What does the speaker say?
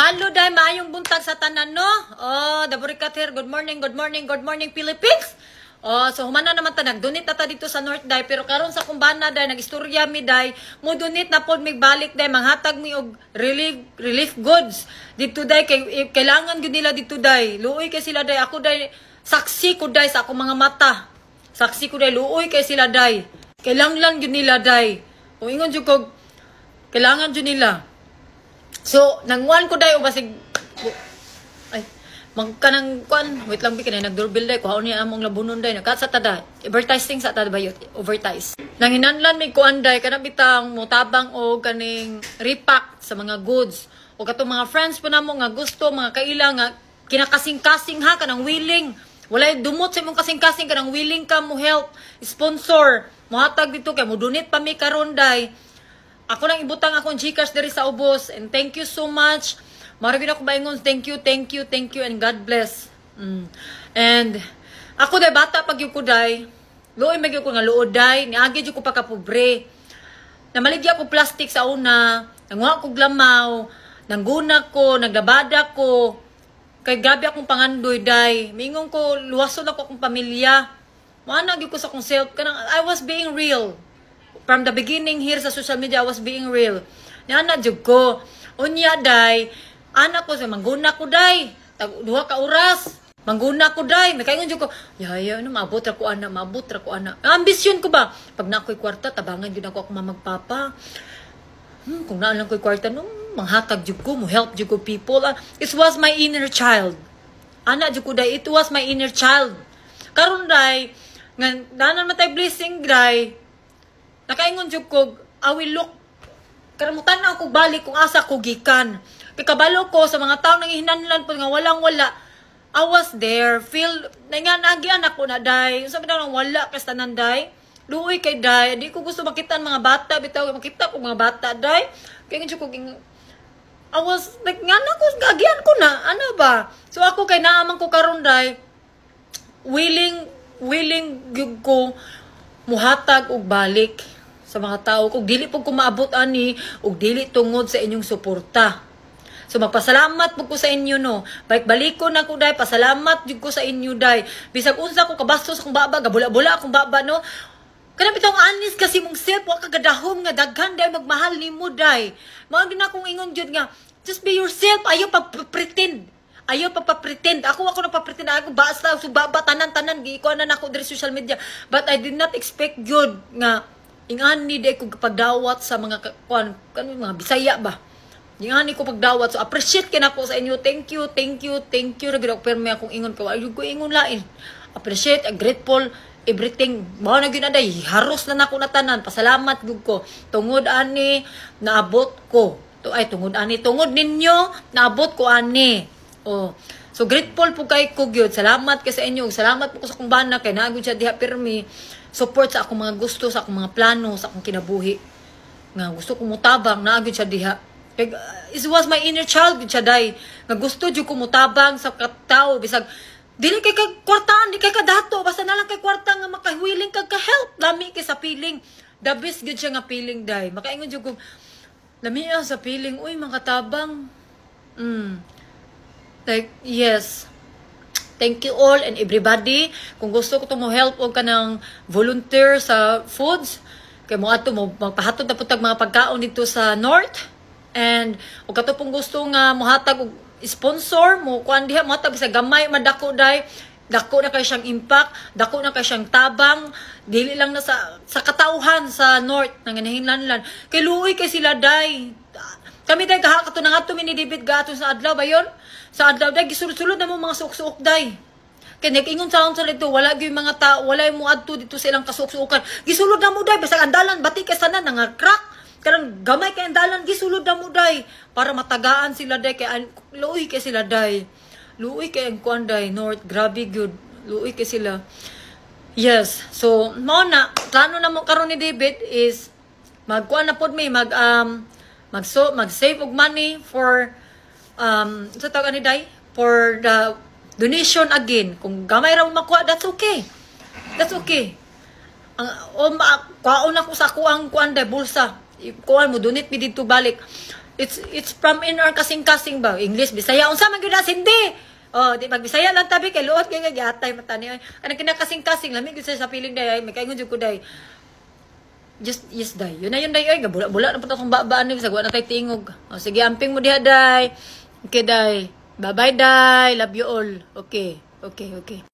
Hello, day, maayong buntag sa tanan, no? Oh, Daburikat here. Good morning, good morning, good morning, Philippines. Oh, so humana naman ta nagdunit na ta dito sa North, day, pero karon sa kumbana, day, nagistorya mi, day, mo dunit na pod mig balik, day, manghatag mi og relief goods dito, day, kay kailangan gyud nila dito, day. Luoy kay sila, day. Ako, day, saksi ko, day, sa akong mga mata. Saksi ko, day, luoy kay sila, day. Kailangan gyud nila, day. O ingon jud ko, kailangan jud nila. So, nangwan ko dayo basig ay magkanang kwan, wait lang bi kanay nagdoorbell day kuhaon niya among labunon day nakasa tada advertising sa tada bayot overtime. Nanginanlan may kuan day kana bitang motabang og kaning repack sa mga goods o katong mga friends po namo nga gusto mga kaila nga kinakasing-kasing ha kanang willing walay dumot sa imong kasing-kasing kanang willing ka mo help sponsor mohatag dito kay mo donate pa mi karon day. Ako lang ibutang akong Gcash diri sa ubos and thank you so much. Marami ako baingon, thank you, and God bless. And ako day bata pag yung kuday, looy magyo ko nga luod day, niagi jud ko pa ka pobre. Namaligya ko plastic sa una, nanguha ko glamaw, nangguna ko, naglabada ko. Kay grabe akong pangandoy day. Mingon ko luwason ako akong pamilya. Maana gyud ko sa akong self kanang I was being real. From the beginning here sa social media, I was being real. Nana jud ko. Unya day, anak ko sa mangguna ko day. Duha ka oras. Mangguna ko day. Nakaingon jud ko, yaya no maabot ra ko ana, maabot ra ko ana. Ambisyon ko ba? Pag na ako'y kwarta, tabangan jud ako mamagpapa. Kung naan lang ko'y kwarta no, manghatag jud ko, mo help jud ko people. It was my inner child. Ana jud ko day, it was my inner child. Karon day, nga nanan matay blessing day. Nakaingon jud ko, I will look, karamutan na ako balik kung asa ko gikan. Kay kabalo ko sa mga tao nang hinanlan po nga walang-wala. I was there, feel, nga nagian ako na day. Sabi na lang wala kasi tanan day. Luoy kay day, di ko gusto makita ang mga bata, bitaw makita ko mga bata day. Kaya jud ko I was like nga na ko gagian ko na, ano ba? So ako kay naamang ko karon day, willing gyud ko muhatag og balik sa mga tao kung dili po kumaabot ani ug dili tungod sa inyong suporta. So magpasalamat po ko sa inyo no. Balik-balikon ako day, pasalamat jud ko sa inyo day. Bisag unsa ko kabastos akong baba, gabula-bula akong baba no. Kana bitong anis kasi mong self wa kagadahom nga daghan day magmahal nimo day. Mao gid na akong ingon jud nga just be yourself, ayaw pag-pretend. Ayaw pagpa-pretend. Ako nagpa-pretend. Ako basta subaba tanan-tanan giikuan na nako diri social media. But I did not expect good nga ingani day ko pagdawat sa mga mga Bisaya ba. Ingani ko pagdawat. So appreciate kay nako sa inyo. Thank you. Ra gid ako permi akong ingon ka. Ayun ko ingon lain. Appreciate, grateful, everything. Mao na gyud day. Haros na nako na tanan. Pasalamat gud ko. Tungod ani naabot ko. Tungod ninyo naabot ko ani. Oh. So grateful po kay ko gyud. Salamat kay sa inyo. Salamat po ko sa kumbana kay naagud siya diha permi. Support sa akong mga gusto, sa akong mga plano, sa akong kinabuhi. Nga gusto kong mutabang naagud siya diha. It was my inner child gyud siya day. Nga gusto jud ko mutabang sa katao bisag dili kay kwartaan, di kay kadato, basta na lang kay kwarta nga makahiling kag ka-help. Lami kay sa feeling. The best gyud siya nga feeling day. Makaingon jud ko lami sa feeling, uy makatabang. Like, yes. Thank you all and everybody. Kung gusto ko mo help o ka ng volunteer sa foods, kay mo ato mo magpahatod na putag mga pagkaon dito sa North. And o kato pong gusto nga mohatag og sponsor mo kuan diha mohatag sa gamay madako day. Dako na kay siyang impact, dako na kay siyang tabang, dili lang na sa katauhan sa North nang hinlanlan. Kay luoy kay sila day. Kami day kaha kato na nga mini debit gato sa adlaw ba yon? Sa adlaw day gisulod-sulod na mo mga suok-suok day. Kay nag-ingon sa dito wala gyud mga tao, wala mo adto dito sa ilang kasuok-suokan. Gisulod na mo day bisag andalan bati kay sanan nga crack. Karang gamay kay andalan gisulod na mo day para matagaan sila day kay luoy kay sila day. Luoy kay ang kuan day North, grabe good. Luoy kay sila. Yes. So, mao na plano na mo karon ni David is magkuan na pod may mag-save og money for sa tawag ni day for the donation again. Kung gamay ra mo makuha, that's okay. That's okay. Ang kuhaon ako sa kuang kuan day bulsa. Kuan mo donate mi dito balik. It's from in or kasing-kasing ba? English, Bisaya. Unsa man gyud hindi? Oh, di pag Bisaya lang tabi kay luot kay gyatay mata ni. Kanang kinakasing-kasing lami gyud sa piling day, may kaingon jud ko day. Just yes day. Yun na yun day ay gabula-bula na pud akong babaan ni sagwa na tay tingog. Oh, sige amping mo diha day. Okay day. Bye-bye day. Love you all. Okay. Okay, okay.